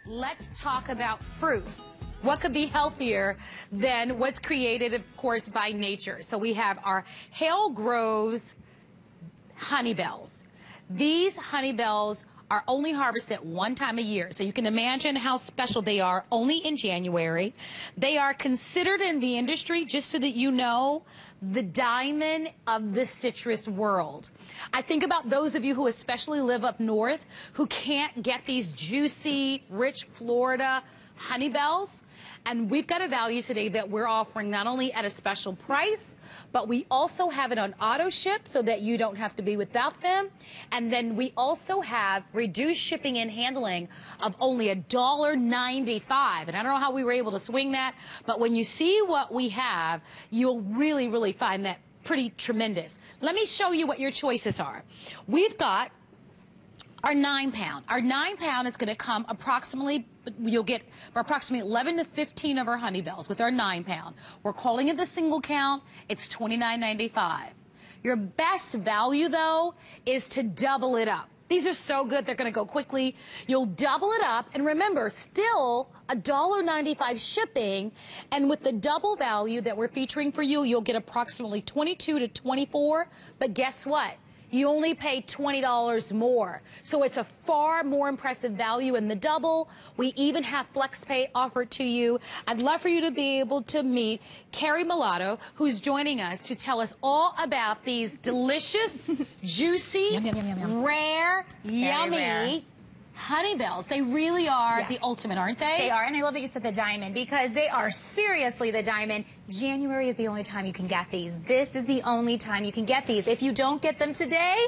let's talk about fruit. What could be healthier than what's created, of course, by nature? So we have our Hale Groves Honeybells. These Honeybells are only harvested one time a year, so you can imagine how special they are, only in January. They are considered in the industry, just so that you know, the diamond of the citrus world. I think about those of you who especially live up north who can't get these juicy, rich Florida Honeybells. And we've got a value today that we're offering not only at a special price, but we also have it on auto ship so that you don't have to be without them. And then we also have reduced shipping and handling of only $1.95. And I don't know how we were able to swing that, but when you see what we have, you'll really, really find that pretty tremendous. Let me show you what your choices are. We've got our 9-pound. Our 9-pound is going to come approximately, you'll get approximately 11 to 15 of our Honeybells with our 9-pound. We're calling it the single count. It's $29.95. Your best value, though, is to double it up. These are so good, they're going to go quickly. You'll double it up, and remember, still $1.95 shipping, and with the double value that we're featuring for you, you'll get approximately 22 to 24, but guess what? You only pay $20 more. So it's a far more impressive value in the double. We even have FlexPay offered to you. I'd love for you to be able to meet Keri Maletto, who's joining us to tell us all about these delicious, juicy, yum, yum, yum, yum, yum. rare, yummy Honeybells. They really are the ultimate, aren't they? They are, and I love that you said the diamond, because they are seriously the diamond. January is the only time you can get these. This is the only time you can get these. If you don't get them today,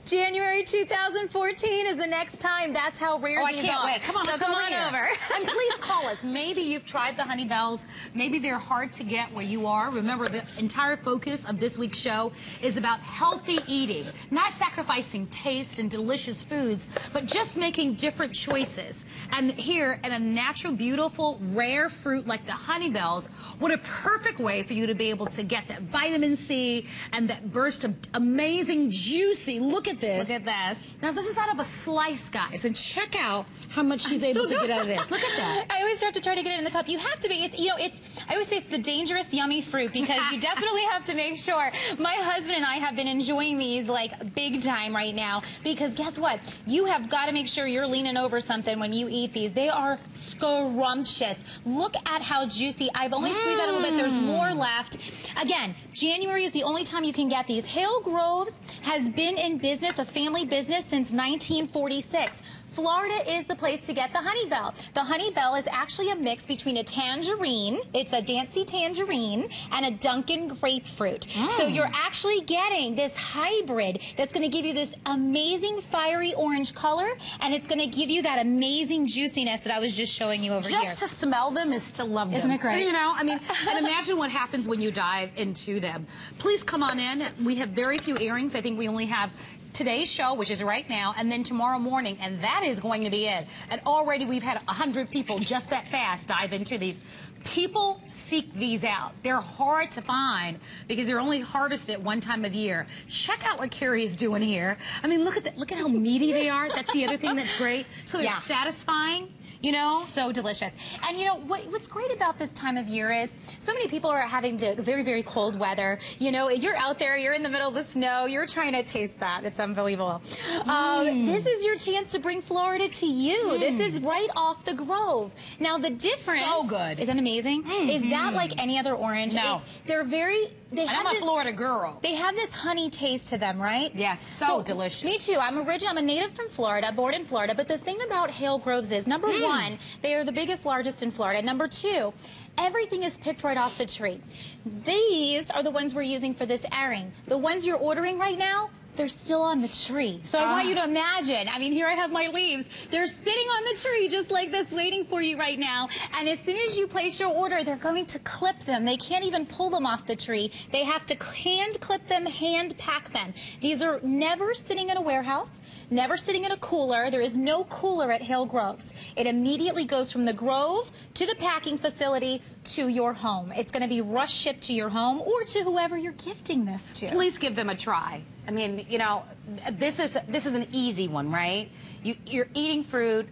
January 2014 is the next time. That's how rare these are. I can't wait. Come on, so let's come go on over. And please call us. Maybe you've tried the Honeybells. Maybe they're hard to get where you are. Remember, the entire focus of this week's show is about healthy eating, not sacrificing taste and delicious foods, but just making different choices. And here, in a natural, beautiful, rare fruit like the Honeybells, what a perfect way for you to be able to get that vitamin C and that burst of amazing, juicy, look at this. Look at this. Now, this is out of a slice, guys, and check out how much she's able to get out of this. Look at that. I always have to try to get it in the cup. You have to be. It's, you know, I always say it's the dangerous, yummy fruit, because you definitely have to make sure. My husband and I have been enjoying these like big time right now, because guess what? You have got to make sure you're leaning over something when you eat these. They are scrumptious. Look at how juicy. I've only squeezed out a little bit. There's more left. Again, January is the only time you can get these. Hale Groves has been in business, a family business, since 1946. Florida is the place to get the Honeybell. The Honeybell is actually a mix between a tangerine, it's a Dancy tangerine, and a Dunkin' grapefruit. So you're actually getting this hybrid that's going to give you this amazing fiery orange color, and it's going to give you that amazing juiciness that I was just showing you over here. Just to smell them is to love them. Isn't it great? You know, I mean, and imagine what happens when you dive into them. Please come on in. We have very few airings. I think we only have today's show, which is right now, and then tomorrow morning, and that is going to be it. And already we've had 100 people just that fast dive into these. People seek these out. They're hard to find because they're only harvested one time of year. Check out what Keri is doing here. I mean, look at that. Look at how meaty they are. That's the other thing that's great. So they're satisfying. You know? So delicious. And you know, what's great about this time of year is so many people are having the very, very cold weather. You know, you're out there, you're in the middle of the snow, you're trying to taste that. It's unbelievable. This is your chance to bring Florida to you. This is right off the Grove. Now, the difference... So good. Isn't it amazing? Is that like any other orange? No. They're very... I'm a Florida girl. They have this honey taste to them, right? Yes, so delicious. Me too. I'm a native from Florida, born in Florida. But the thing about Hale Groves is, number one, they are the biggest, largest in Florida. Number two, everything is picked right off the tree. These are the ones we're using for this airing. The ones you're ordering right now, they're still on the tree. So I want you to imagine, I mean, here I have my leaves. They're sitting on the tree just like this, waiting for you right now. And as soon as you place your order, they're going to clip them. They can't even pull them off the tree. They have to hand clip them, hand pack them. These are never sitting in a warehouse, never sitting in a cooler. There is no cooler at Hale Groves. It immediately goes from the grove to the packing facility to your home. It's going to be rush shipped to your home or to whoever you're gifting this to. Please give them a try. I mean, you know, this is an easy one, right? You're eating fruit.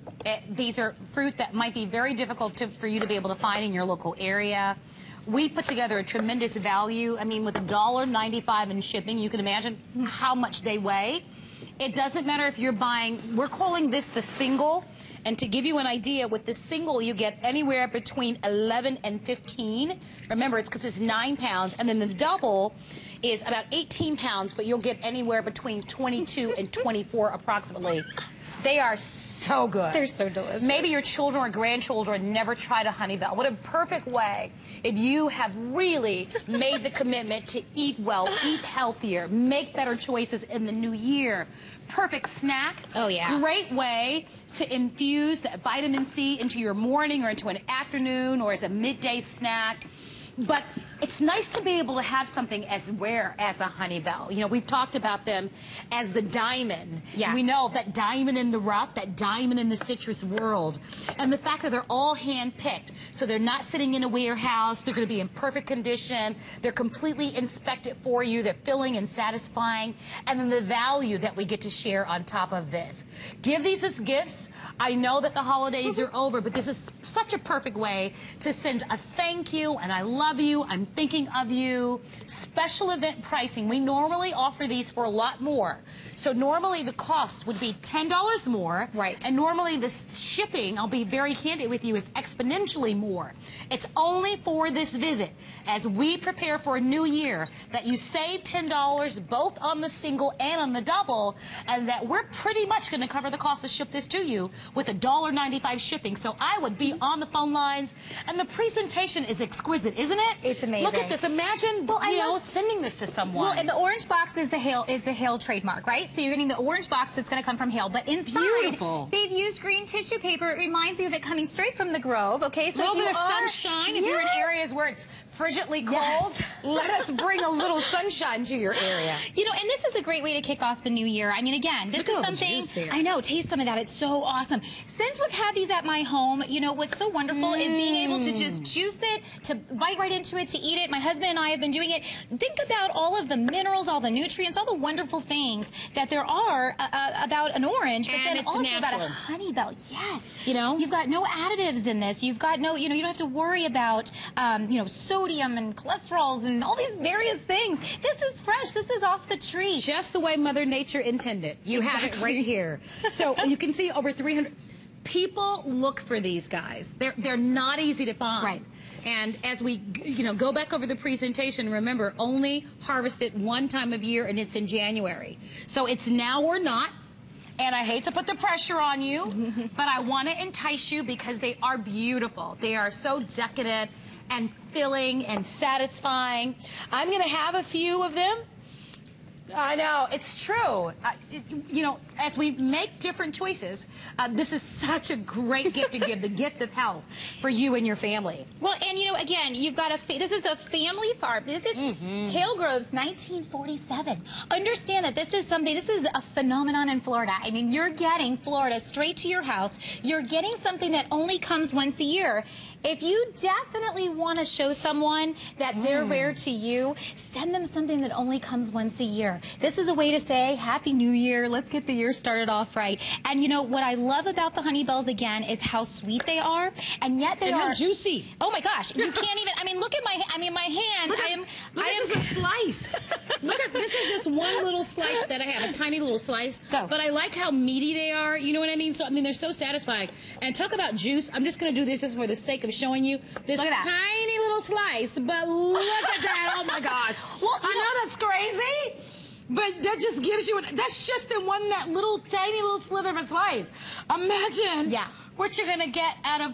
These are fruit that might be very difficult for you to be able to find in your local area. We put together a tremendous value. I mean, with $1.95 in shipping, you can imagine how much they weigh. It doesn't matter if you're buying, we're calling this the single. And to give you an idea, with the single, you get anywhere between 11 and 15. Remember, it's because it's 9 pounds. And then the double is about 18 pounds, but you'll get anywhere between 22 and 24 approximately. They are so good. They're so delicious. Maybe your children or grandchildren never tried a Honeybell. What a perfect way if you have really made the commitment to eat well, eat healthier, make better choices in the new year. Perfect snack. Oh, yeah. Great way to infuse that vitamin C into your morning or into an afternoon or as a midday snack. But it's nice to be able to have something as rare as a Honeybell. You know, we've talked about them as the diamond. Yeah. We know that diamond in the rough, that diamond in the citrus world. And the fact that they're all hand-picked. So they're not sitting in a warehouse. They're going to be in perfect condition. They're completely inspected for you. They're filling and satisfying. And then the value that we get to share on top of this. Give these as gifts. I know that the holidays are over, but this is such a perfect way to send a thank you and I love you, I'm thinking of you. Special event pricing. We normally offer these for a lot more. So normally the cost would be $10 more. Right. And normally the shipping, I'll be very candid with you, is exponentially more. It's only for this visit, as we prepare for a new year, that you save $10 both on the single and on the double, and that we're pretty much going to cover the cost to ship this to you with $1.95 shipping. So I would be on the phone lines, and the presentation is exquisite, isn't it? It's amazing. Look at this. Imagine, sending this to someone. Well, and the orange box is the Hale trademark, right? So you're getting the orange box that's going to come from Hale, but inside Beautiful. they've used green tissue paper. It reminds you of it coming straight from the Grove. Okay, so a little if bit you of are, sunshine. If you're in areas where it's frigidly cold, Yes. let us bring a little sunshine to your area. You know, and this is a great way to kick off the new year. I mean, again, this Look at all is the something, juice there. I know, taste some of that. It's so awesome. Since we've had these at my home, you know, what's so wonderful is being able to just juice it, to bite right into it, to eat it. My husband and I have been doing it. Think about all of the minerals, all the nutrients, all the wonderful things that there are about an orange, but And then it's also natural. about a Honeybell. Yes. You know? You've got no additives in this. You've got no, you know, you don't have to worry about, you know, sodium and cholesterols and all these various things. This is fresh. This is off the tree. Just the way Mother Nature intended. You have it right here. So you can see over 300 people look for these guys. They're not easy to find. Right. And as we, you know, go back over the presentation, remember, only harvest it one time of year, and it's in January. So it's now or not. And I hate to put the pressure on you, but I want to entice you because they are beautiful. They are so decadent and filling and satisfying. I'm going to have a few of them. I know, it's true. You know, as we make different choices, this is such a great gift to give, the gift of health for you and your family. Well, and you know, again, you've got this is a family farm. This is Hale Groves, 1947. Understand that this is a phenomenon in Florida. I mean, you're getting Florida straight to your house. You're getting something that only comes once a year. If you definitely want to show someone that they're rare to you, send them something that only comes once a year. This is a way to say, Happy New Year, let's get the year started off right. And you know, what I love about the Honeybells, again, is how sweet they are, and yet they are how juicy. Oh my gosh, you can't even, I mean, look at my hand. This is a slice. Look at, this is just one little slice that I have, a tiny little slice. Go. But I like how meaty they are, you know what I mean? So, I mean, they're so satisfying. And talk about juice, I'm just going to do this just for the sake of showing you this tiny little slice, but look at that, oh my gosh. Well, I know that's crazy, but that just gives you, that's just in that little tiny little slither of a slice. Imagine what you're going to get out of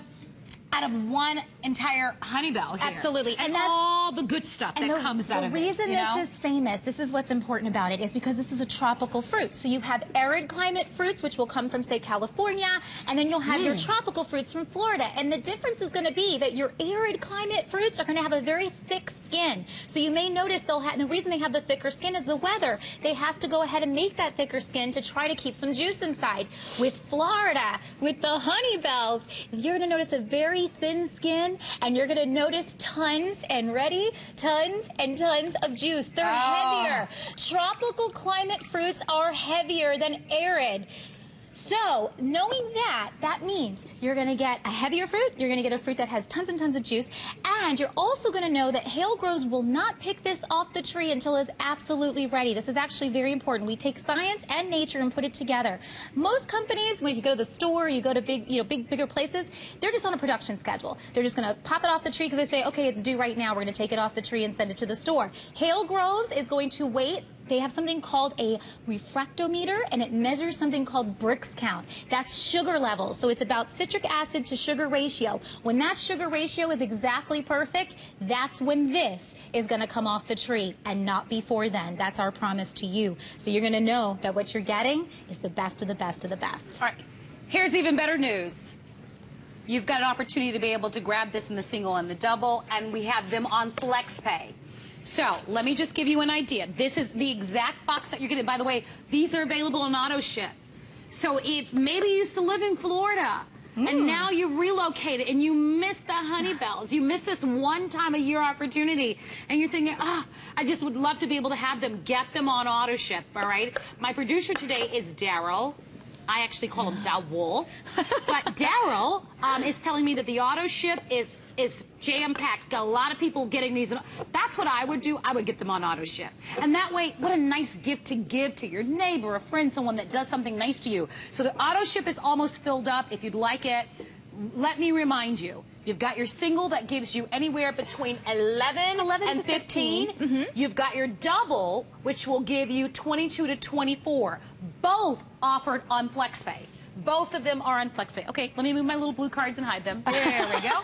one entire Honeybell here. Absolutely. And that's all the good stuff that comes out of it. The reason this is famous, this is what's important about it, is because this is a tropical fruit. So you have arid climate fruits, which will come from, say, California, and then you'll have your tropical fruits from Florida. And the difference is going to be that your arid climate fruits are going to have a very thick skin. So you may notice the reason they have the thicker skin is the weather. They have to go ahead and make that thicker skin to try to keep some juice inside. With Florida, with the Honeybells, you're going to notice a very very thin skin, and you're going to notice tons and tons of juice. They're heavier. Tropical climate fruits are heavier than arid. So, knowing that means you're going to get a heavier fruit, you're going to get a fruit that has tons and tons of juice, and you're also going to know that Hale Grows will not pick this off the tree until it's absolutely ready. This is actually very important. We take science and nature and put it together. Most companies, when you go to the store, you go to bigger places, they're just on a production schedule. They're just going to pop it off the tree because they say, okay, it's due right now. We're going to take it off the tree and send it to the store. Hale Grows is going to wait. They have something called a refractometer, and it measures something called Brix count. That's sugar levels. So it's about citric acid to sugar ratio. When that sugar ratio is exactly perfect, that's when this is going to come off the tree, and not before then. That's our promise to you. So you're going to know that what you're getting is the best of the best of the best. All right. Here's even better news. You've got an opportunity to be able to grab this in the single and the double, and we have them on FlexPay. So let me just give you an idea. This is the exact box that you're getting. By the way, these are available on auto ship. So if maybe you used to live in Florida and now you relocated and you missed the Honeybells, you missed this one time a year opportunity, and you're thinking, I just would love to be able to have them, get them on auto ship, all right? My producer today is Daryl. I actually call him Dowell. But Daryl is telling me that the auto ship is jam-packed. Got a lot of people getting these. That's what I would do. I would get them on auto ship. And that way, what a nice gift to give to your neighbor, a friend, someone that does something nice to you. So the auto ship is almost filled up. If you'd like it, let me remind you. You've got your single that gives you anywhere between 11 and 15. You've got your double, which will give you 22 to 24. Both offered on FlexPay. Both of them are on FlexPay. Okay, let me move my little blue cards and hide them. There we go.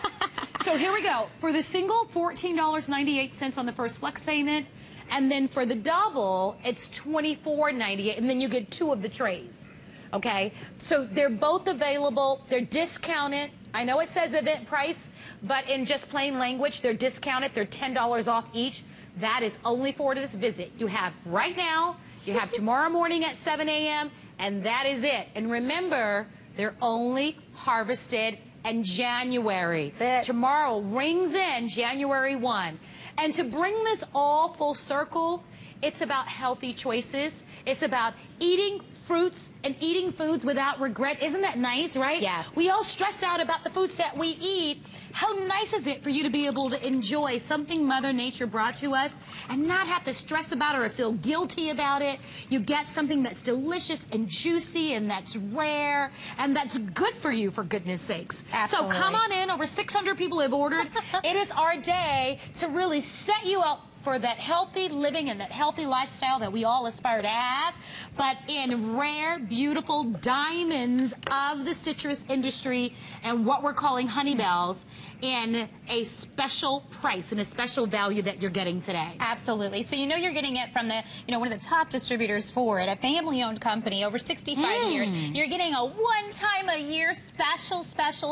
So here we go. For the single, $14.98 on the first flex payment. And then for the double, it's $24.98. And then you get 2 of the trays. Okay? So they're both available. They're discounted. I know it says event price, but in just plain language, they're discounted. They're $10 off each. That is only for this visit. You have right now, you have tomorrow morning at 7 a.m., and that is it. And remember, they're only harvested in January. Tomorrow rings in January 1. And to bring this all full circle, it's about healthy choices. It's about eating fruits and eating foods without regret. Isn't that nice, right? Yeah. We all stress out about the foods that we eat. How nice is it for you to be able to enjoy something Mother Nature brought to us and not have to stress about it or feel guilty about it? You get something that's delicious and juicy and that's rare and that's good for you, for goodness sakes. Absolutely. So come on in. Over 600 people have ordered. It is our day to really set you up for that healthy living and that healthy lifestyle that we all aspire to have, but in rare, beautiful diamonds of the citrus industry and what we're calling Honeybells in a special price and a special value that you're getting today. Absolutely. So you know you're getting it from the, one of the top distributors for it, a family-owned company, over 65 years. You're getting a one-time-a-year special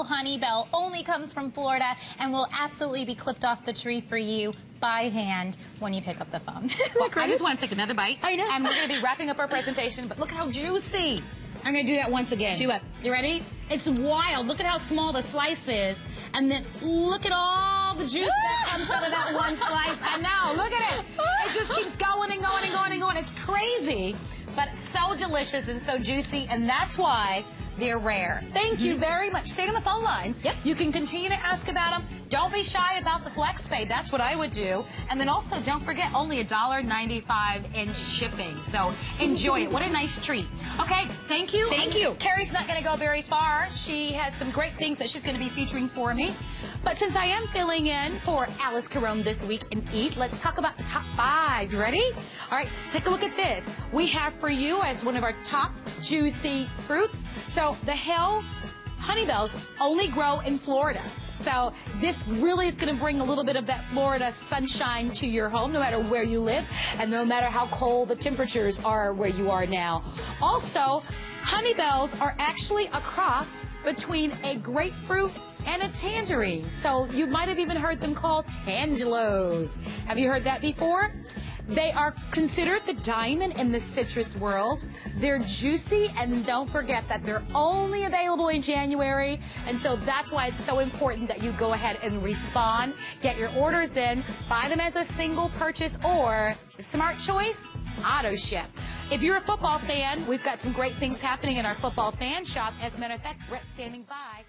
Honeybell. Only comes from Florida and will absolutely be clipped off the tree for you by hand when you pick up the phone. Well, I just want to take another bite. I know. And we're going to be wrapping up our presentation, but look how juicy. I'm going to do that once again. Do it. You ready? It's wild. Look at how small the slice is. And then look at all the juice that comes out of that one slice. I know. Look at it. It just keeps going and going and going and going. It's crazy, but so delicious and so juicy. And that's why they're rare. Thank you very much. Stay on the phone lines. Yep. You can continue to ask about them. Don't be shy about the FlexPay. That's what I would do. And then also, don't forget, only $1.95 in shipping. So enjoy it. What a nice treat. Okay, thank you. Thank you. Keri's not going to go very far. She has some great things that she's going to be featuring for me. But since I am filling in for Alice Carone this week in Eat, let's talk about the top 5. You ready? All right, take a look at this. We have for you as one of our top juicy fruits. So the Hale Honeybells only grow in Florida. So this really is going to bring a little bit of that Florida sunshine to your home, no matter where you live, and no matter how cold the temperatures are where you are now. Also, Honeybells are actually a cross between a grapefruit and a tangerine. So you might have even heard them called Tangelos. Have you heard that before? They are considered the diamond in the citrus world. They're juicy, and don't forget that they're only available in January, and so that's why it's so important that you go ahead and respond, get your orders in, buy them as a single purchase, or the smart choice, auto ship. If you're a football fan, we've got some great things happening in our football fan shop. As a matter of fact, Brett's standing by.